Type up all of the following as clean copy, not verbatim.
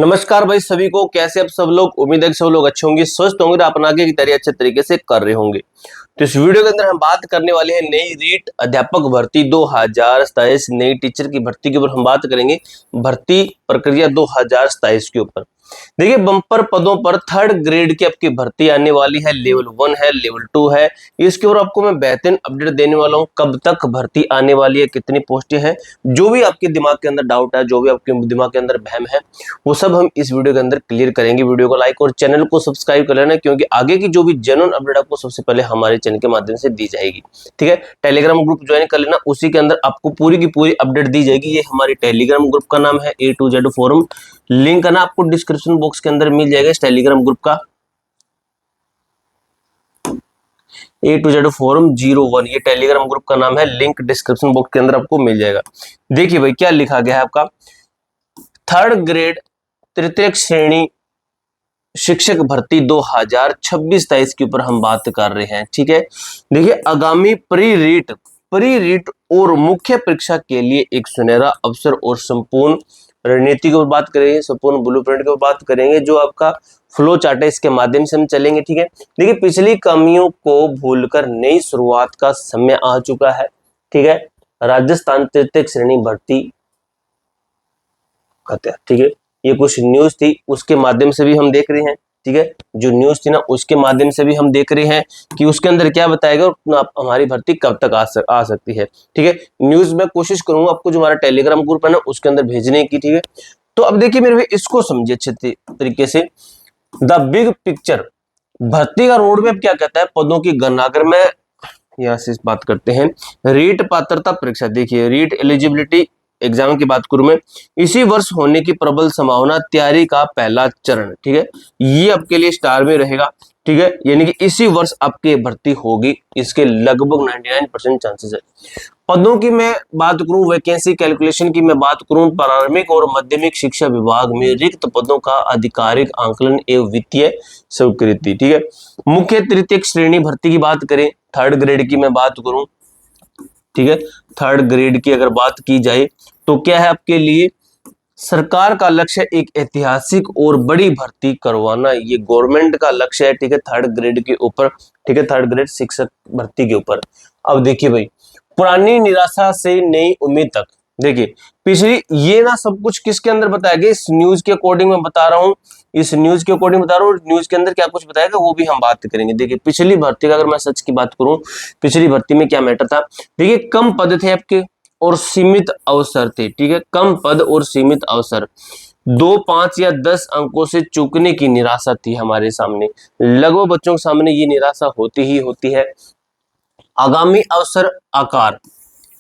नमस्कार भाई सभी को, कैसे आप सब लोग। उम्मीद है कि सब लोग अच्छे होंगे, स्वस्थ होंगे और अपन आगे की तैयारी अच्छे तरीके से कर रहे होंगे। तो इस वीडियो के अंदर हम बात करने वाले हैं नई रीट अध्यापक भर्ती 2027, नई टीचर की भर्ती के ऊपर हम बात करेंगे। भर्ती प्रक्रिया 2027 के ऊपर देखिए, बम्पर पदों पर थर्ड ग्रेड की आपकी भर्ती आने वाली है। लेवल 1 है, लेवल 2 है। इसके ऊपर आपको मैं बेहतरीन अपडेट देने वाला हूं। कब तक भर्ती आने वाली है, कितनी पोस्टें हैं, जो भी आपके दिमाग के अंदर डाउट है, जो भी आपके दिमाग के अंदर वहम है, वो सब हम इस वीडियो के अंदर क्लियर करेंगे। वीडियो को लाइक और चैनल को सब्सक्राइब कर लेना, क्योंकि आगे की जो भी जेन्युइन अपडेट आपको सबसे पहले हमारे चैनल के माध्यम से दी जाएगी। ठीक है, टेलीग्राम ग्रुप ज्वाइन कर लेना, उसी के अंदर आपको पूरी की पूरी अपडेट दी जाएगी। ये हमारी टेलीग्राम ग्रुप का नाम है A to Z forum. Link है ना आपको डिस्क्रिप्शन बॉक्स के अंदर मिल जाएगा इस टेलीग्राम ग्रुप का। A to Z फोरम 01 ये टेलीग्राम ग्रुप का नाम है। लिंक डिस्क्रिप्शन बॉक्स के अंदर आपको मिल जाएगा। देखिए भाई क्या लिखा गया है आपका, थर्ड ग्रेड तृतीय श्रेणी शिक्षक भर्ती 2026-23 के ऊपर हम बात कर रहे हैं। ठीक है, देखिए आगामी प्री रीट और मुख्य परीक्षा के लिए एक सुनहरा अवसर और संपूर्ण रणनीति के ऊपर बात करेंगे, संपूर्ण ब्लूप्रिंट के ऊपर बात करेंगे, जो आपका फ्लो चार्ट है इसके माध्यम से हम चलेंगे। ठीक है, देखिए पिछली कमियों को भूलकर नई शुरुआत का समय आ चुका है। ठीक है, राजस्थान तृतीय श्रेणी भर्ती कहते हैं। ठीक है, ये कुछ न्यूज थी, उसके माध्यम से भी हम देख रहे हैं। ठीक है, जो न्यूज थी ना उसके माध्यम से भी हम देख रहे हैं कि उसके अंदर क्या बताएगा और हमारी भर्ती कब तक आ सकती है। ठीक है, न्यूज में कोशिश करूंगा आपको जो हमारा टेलीग्राम ग्रुप है ना उसके अंदर भेजने की। ठीक है, तो अब देखिए मेरे भाई, इसको समझिए अच्छे तरीके से। द बिग पिक्चर, भर्ती का रोड मैप क्या कहता है, पदों की गणना। अगर मैं यहाँ से बात करते हैं रीट पात्रता परीक्षा, देखिए रीट एलिजिबिलिटी एग्जाम की बात करूं मैं, इसी वर्ष होने की प्रबल संभावना, तैयारी का पहला चरण। ठीक है, ये आपके लिए स्टार में रहेगा। ठीक है, यानी कि इसी वर्ष आपकी भर्ती होगी, इसके लगभग 99% चांसेस है। पदों की मैं बात करूं, वैकेंसी कैलकुलेशन की मैं बात करूं, प्रारंभिक और माध्यमिक शिक्षा विभाग में रिक्त पदों का आधिकारिक आंकलन एवं वित्तीय स्वीकृति। ठीक है, मुख्य तृतीय श्रेणी भर्ती की बात करें, थर्ड ग्रेड की मैं बात करूं, ठीक है, थर्ड ग्रेड की अगर बात की जाए तो क्या है आपके लिए, सरकार का लक्ष्य एक ऐतिहासिक और बड़ी भर्ती करवाना, ये गवर्नमेंट का लक्ष्य है। ठीक है, थर्ड ग्रेड के ऊपर। ठीक है, थर्ड ग्रेड शिक्षक भर्ती के ऊपर। अब देखिए भाई, पुरानी निराशा से नई उम्मीद तक, देखिए पिछली ये ना सब कुछ किसके अंदर बताया गया, इस न्यूज के अकॉर्डिंग मैं बता रहा हूँ, इस न्यूज के अकॉर्डिंग बता रहा हूँ। न्यूज के अंदर क्या कुछ बताया गया वो भी हम बात करेंगे। देखिए पिछली भर्ती का अगर मैं सच की बात करूं, पिछली भर्ती में क्या मैटर था, देखिए कम पद थे आपके और सीमित अवसर थे। ठीक है, कम पद और सीमित अवसर, 2, 5 या 10 अंकों से चूकने की निराशा थी हमारे सामने, लगभग बच्चों के सामने ये निराशा होती ही होती है। आगामी अवसर आकार,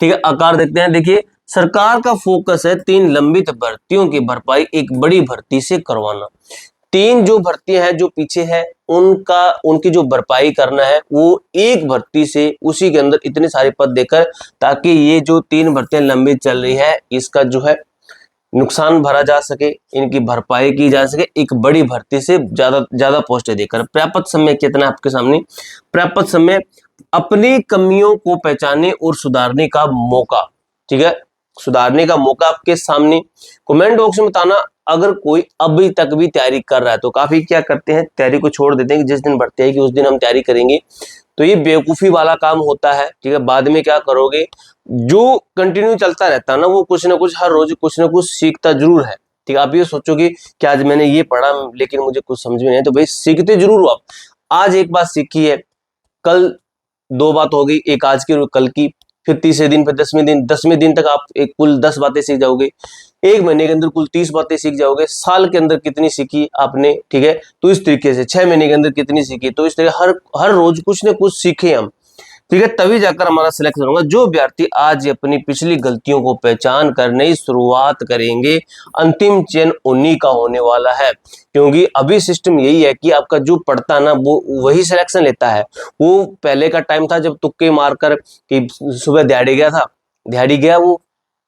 ठीक है, आकार देखते हैं। देखिए सरकार का फोकस है 3 लंबित भर्तियों की भरपाई एक बड़ी भर्ती से करवाना। 3 जो भर्तियां हैं जो पीछे है उनकी जो भरपाई करना है वो एक भर्ती से, उसी के अंदर इतने सारे पद देकर, ताकि ये जो 3 भर्तियां लंबित चल रही है इसका जो है नुकसान भरा जा सके, इनकी भरपाई की जा सके एक बड़ी भर्ती से ज्यादा पोस्टें देकर। पर्याप्त समय कितना आपके सामने, पर्याप्त समय अपनी कमियों को पहचानने और सुधारने का मौका। ठीक है, सुधारने का मौका आपके सामने। कमेंट बॉक्स में बताना अगर कोई अभी तक भी तैयारी कर रहा है, तो काफी क्या करते हैं, तैयारी को छोड़ देते हैं कि जिस दिन भर्ती आएगी उस दिन हम तैयारी करेंगे, तो ये बेवकूफी वाला काम होता है। ठीक है, बाद में क्या करोगे, जो कंटिन्यू चलता रहता है ना वो कुछ ना कुछ हर रोज कुछ ना कुछ सीखता जरूर है। ठीक है, आप ये सोचोगे कि आज मैंने ये पढ़ा लेकिन मुझे कुछ समझ में नहीं, तो भाई सीखते जरूर हो आप। आज एक बात सीखी है, कल 2 बात हो गई, एक आज की और कल की, फिर तीसरे दिन, फिर 10वें दिन तक आप एक कुल 10 बातें सीख जाओगे। एक महीने के अंदर कुल 30 बातें सीख जाओगे। साल के अंदर कितनी सीखी आपने, ठीक है, तो इस तरीके से 6 महीने के अंदर कितनी सीखी, तो इस तरह हर रोज कुछ ना कुछ सीखे हम। ठीक है, तभी जाकर हमारा सिलेक्शन होगा। जो अभ्यर्थी आज अपनी पिछली गलतियों को पहचान कर नई शुरुआत करेंगे, अंतिम चयन उन्हीं का होने वाला है। क्योंकि अभी सिस्टम यही है कि आपका जो पढ़ता ना वो वही सिलेक्शन लेता है। वो पहले का टाइम था जब तुक्के मारकर कि सुबह दिहाड़ी गया वो,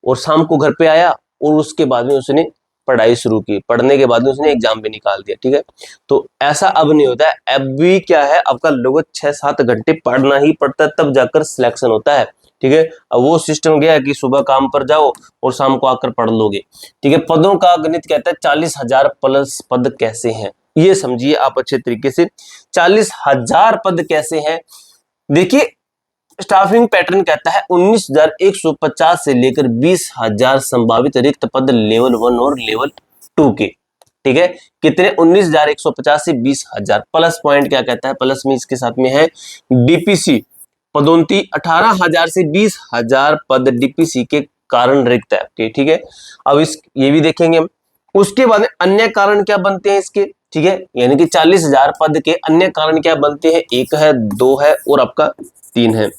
और शाम को घर पे आया और उसके बाद में उसने पढ़ाई शुरू की, पढ़ने के बाद में उसने एग्जाम भी निकाल दिया। ठीक है, तो ऐसा अब नहीं होता है। अब भी क्या है, आपका लगभग 6-7 घंटे पढ़ना ही पड़ता है, तब जाकर सिलेक्शन होता है। ठीक है। अब वो सिस्टम गया कि सुबह काम पर जाओ और शाम को आकर पढ़ लोगे, ठीक है। पदों का गणित कहता है 40,000 प्लस पद कैसे हैं, ये समझिए आप अच्छे तरीके से। 40,000 पद कैसे हैं, देखिए स्टाफिंग पैटर्न कहता है 19,150 से लेकर 20,000 संभावित रिक्त पद लेवल 1 और लेवल 2 के, ठीक है। कितने, 19,150 से 20,000। प्लस पॉइंट क्या कहता है, प्लस में इसके साथ में है डीपीसी पदोन्नति 18,000 से 20,000 पद डीपीसी के कारण रिक्त है, ठीक है। अब इस ये भी देखेंगे हम। उसके बाद अन्य कारण क्या बनते हैं इसके, ठीक है, यानी कि 40,000 पद के अन्य कारण क्या बनते हैं, 1 है, 2 है और आपका 3 है।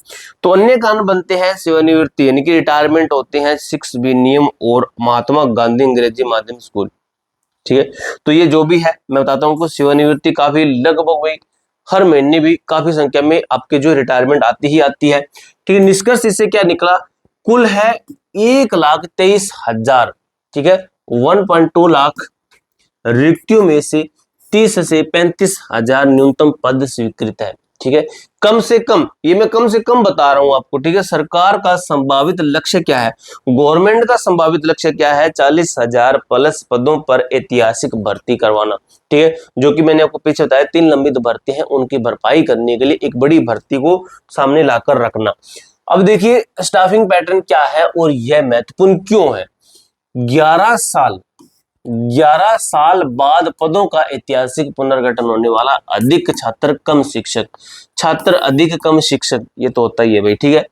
तो अन्य कारण बनते हैं सेवानिवृत्ति यानी कि रिटायरमेंट होते हैं, 6B नियम और महात्मा गांधी अंग्रेजी माध्यम स्कूल, ठीक है। तो ये जो भी है मैं बताता हूँ, सेवानिवृत्ति काफी लगभग वही हर महीने भी काफी संख्या में आपके जो रिटायरमेंट आती ही आती है, ठीक है। निष्कर्ष इससे क्या निकला, कुल है 1,23,000, ठीक है। 1.2 लाख रिक्तियों में से 30 से 35,000 न्यूनतम पद स्वीकृत है, ठीक है। कम से कम, ये मैं कम से कम बता रहा हूं आपको, ठीक है। सरकार का संभावित लक्ष्य क्या है, गवर्नमेंट का संभावित लक्ष्य क्या है, 40,000 प्लस पदों पर ऐतिहासिक भर्ती करवाना, ठीक है। जो कि मैंने आपको पीछे बताया 3 लंबित भर्ती हैं, उनकी भरपाई करने के लिए एक बड़ी भर्ती को सामने लाकर रखना। अब देखिए स्टाफिंग पैटर्न क्या है और यह महत्वपूर्ण क्यों है। 11 साल बाद पदों का ऐतिहासिक पुनर्गठन होने वाला, अधिक छात्र कम शिक्षक, छात्र अधिक कम शिक्षक, ये तो होता ही है भाई, ठीक है।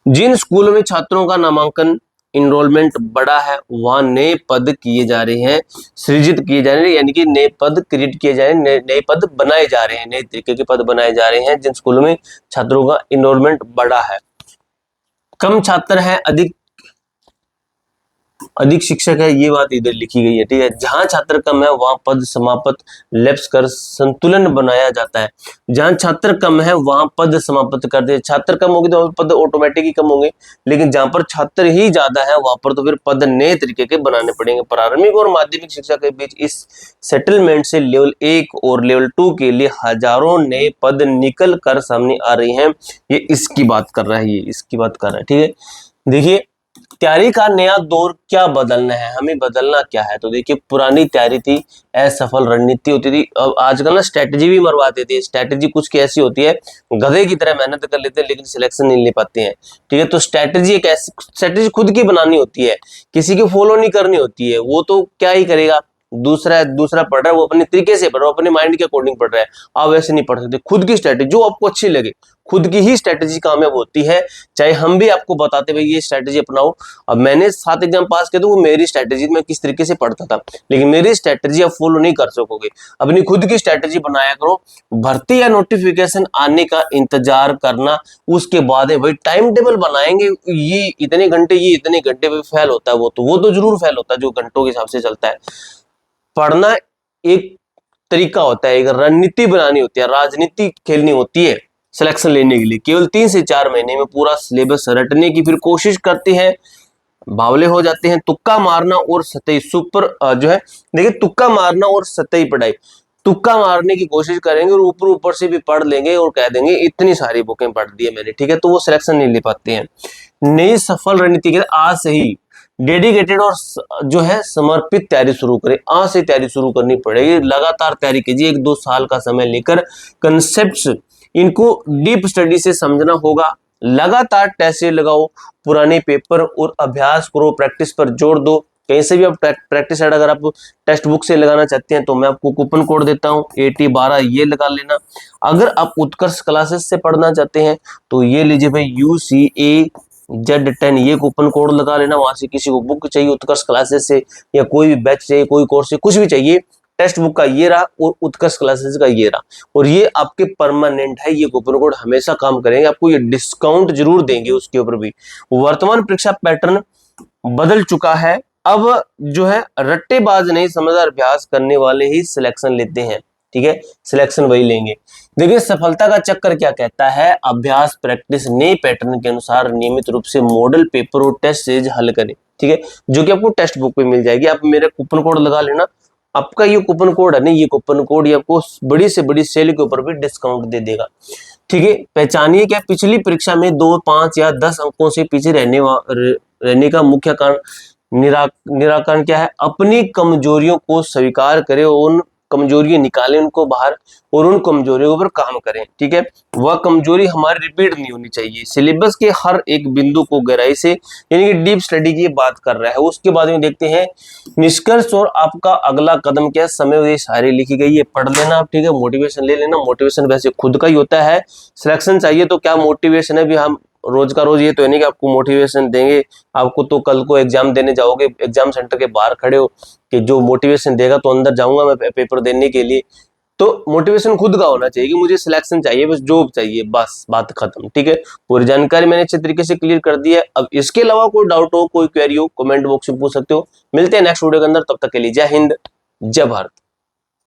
जिन स्कूलों में छात्रों का नामांकन इनरोलमेंट बड़ा है वहां नए पद किए जा रहे हैं, सृजित किए जा रहे हैं, यानी कि नए पद क्रिएट किए जा रहे हैं, नए पद बनाए जा रहे हैं, नए तरीके के पद बनाए जा रहे हैं जिन स्कूलों में छात्रों का इनरोलमेंट बड़ा है। कम छात्र हैं, अधिक शिक्षक है, ये बात इधर लिखी गई है, ठीक है। जहां छात्र कम है वहां पद समाप्त लैप्स कर संतुलन बनाया जाता है। जहां छात्र कम है वहां पद समाप्त कर दे, छात्र कम होगी तो पद ऑटोमेटिक ही कम होंगे, लेकिन जहां पर छात्र ही ज्यादा है वहां पर तो फिर पद नए तरीके के बनाने पड़ेंगे। प्रारंभिक और माध्यमिक शिक्षा के बीच इस सेटलमेंट से लेवल 1 और लेवल 2 के लिए हजारों नए पद निकल कर सामने आ रही हैं। ये इसकी बात कर रहा है, ये इसकी बात कर रहा है, ठीक है। देखिए तैयारी का नया दौर क्या बदलना है, हमें बदलना क्या है, तो देखिए पुरानी तैयारी थी, असफल रणनीति होती थी। अब आजकल ना स्ट्रेटजी भी मरवाते थे। स्ट्रेटजी कुछ की ऐसी होती है, गधे की तरह मेहनत कर लेते हैं लेकिन सिलेक्शन नहीं ले पाते हैं, ठीक है। तो स्ट्रेटजी एक ऐसी स्ट्रेटजी खुद की बनानी होती है, किसी की फॉलो नहीं करनी होती है। वो तो क्या ही करेगा, दूसरा पढ़ रहा है वो अपने तरीके से पढ़ रहा है, अपने माइंड के अकॉर्डिंग पढ़ रहा है, आप वैसे नहीं पढ़ सकते। खुद की स्ट्रेटजी जो आपको अच्छी लगे, खुद की ही स्ट्रेटजी कामयाब होती है। चाहे हम भी आपको बताते भाई ये स्ट्रेटजी अपनाओ, अब मैंने 7 एग्जाम पास किए तो वो मेरी स्ट्रेटजी मैं किस तरीके से पढ़ता था, लेकिन मेरी स्ट्रेटजी आप फॉलो नहीं कर सकोगे। अपनी खुद की स्ट्रेटजी बनाया करो, भर्ती या नोटिफिकेशन आने का इंतजार करना, उसके बाद है भाई टाइम टेबल बनाएंगे, ये इतने घंटे पे फेल होता है, वो तो जरूर फेल होता है जो घंटों के हिसाब से चलता है। पढ़ना एक तरीका होता है, एक रणनीति बनानी होती है, राजनीति खेलनी होती है। सिलेक्शन लेने के लिए केवल 3 से 4 महीने में पूरा सिलेबस रटने की फिर कोशिश करते हैं, बावले हो जाते हैं। तुक्का मारना और सतही सुपर जो है, देखिए तुक्का मारना और सतही पढ़ाई, तुक्का मारने की कोशिश करेंगे और ऊपर से भी पढ़ लेंगे और कह देंगे इतनी सारी बुकें पढ़ दी है मैंने, ठीक है, तो वो सिलेक्शन नहीं ले पाते हैं। नई सफल रणनीति के आज से ही डेडिकेटेड और जो है समर्पित तैयारी शुरू करें। आज से तैयारी शुरू करनी पड़ेगी, लगातार तैयारी कीजिए, 1-2 साल का समय लेकर कंसेप्ट्स इनको डीप स्टडी से समझना होगा। लगातार टेस्ट लगाओ, पुराने पेपर और अभ्यास करो, प्रैक्टिस पर जोर दो। कहीं से भी आप प्रैक्टिस अगर आप टेक्स्ट बुक से लगाना चाहते हैं तो मैं आपको कूपन कोड देता हूं 8012, ये लगा लेना। अगर आप उत्कर्ष क्लासेस से पढ़ना चाहते हैं तो ये लीजिए भाई UCAZ10, ये कूपन कोड लगा लेना। वहां से किसी को बुक चाहिए उत्कर्ष क्लासेस से या कोई भी बैच चाहिए, कोई कोर्स से कुछ भी चाहिए, टेक्स्ट बुक का ये रहा और उत्कर्ष क्लासेस का ये रहा, और ये आपके परमानेंट है। ये कूपन कोड हमेशा काम करेंगे, आपको ये डिस्काउंट जरूर देंगे उसके ऊपर भी। वर्तमान परीक्षा पैटर्न बदल चुका है, अब जो है रट्टेबाज नहीं समझदार अभ्यास करने वाले ही सिलेक्शन लेते हैं, ठीक है, सिलेक्शन वही लेंगे। देखिए सफलता का चक्कर क्या कहता है, अभ्यास प्रैक्टिस नए पैटर्न के अनुसार नियमित रूप से मॉडल पेपर और टेस्ट सीरीज हल करें, ठीक है, जो कि आपको टेक्स्ट बुक पे मिल जाएगी। आप मेरा कूपन कोड लगा लेना, आपका ये कूपन कोड है ना, ये कूपन कोड आपको बड़ी से बड़ी सेल के ऊपर भी डिस्काउंट दे देगा। ठीक है। पहचानिए क्या पिछली परीक्षा में 2, 5 या 10 अंकों से पीछे रहने का मुख्य कारण निराकरण क्या है? अपनी कमजोरियों को स्वीकार करें, उन कमजोरियां निकालें उनको बाहर और उन कमजोरियों पर काम करें। ठीक है, वह कमजोरी हमारी रिपीट नहीं होनी चाहिए। सिलेबस के हर एक बिंदु को गहराई से यानी कि डीप स्टडी की बात कर रहा है। उसके बाद में देखते हैं निष्कर्ष और आपका अगला कदम क्या है। समय ये सारी लिखी गई है, पढ़ लेना आप। ठीक है, मोटिवेशन ले लेना। मोटिवेशन वैसे खुद का ही होता है। सिलेक्शन चाहिए तो क्या मोटिवेशन है भी, हम रोज का रोज ये तो है नहीं कि आपको मोटिवेशन देंगे। आपको तो कल को एग्जाम देने जाओगे, एग्जाम सेंटर के बाहर खड़े हो कि जो मोटिवेशन देगा तो अंदर जाऊंगा मैं पेपर देने के लिए। तो मोटिवेशन खुद का होना चाहिए कि मुझे सिलेक्शन चाहिए, बस जॉब चाहिए, बस बात खत्म। ठीक है, पूरी जानकारी मैंने अच्छे तरीके से क्लियर कर दी है। अब इसके अलावा कोई डाउट हो, कोई क्वेरी हो, कमेंट बॉक्स में पूछ सकते हो। मिलते हैं नेक्स्ट वीडियो के अंदर, तब तक के लिए जय हिंद, जय भारत।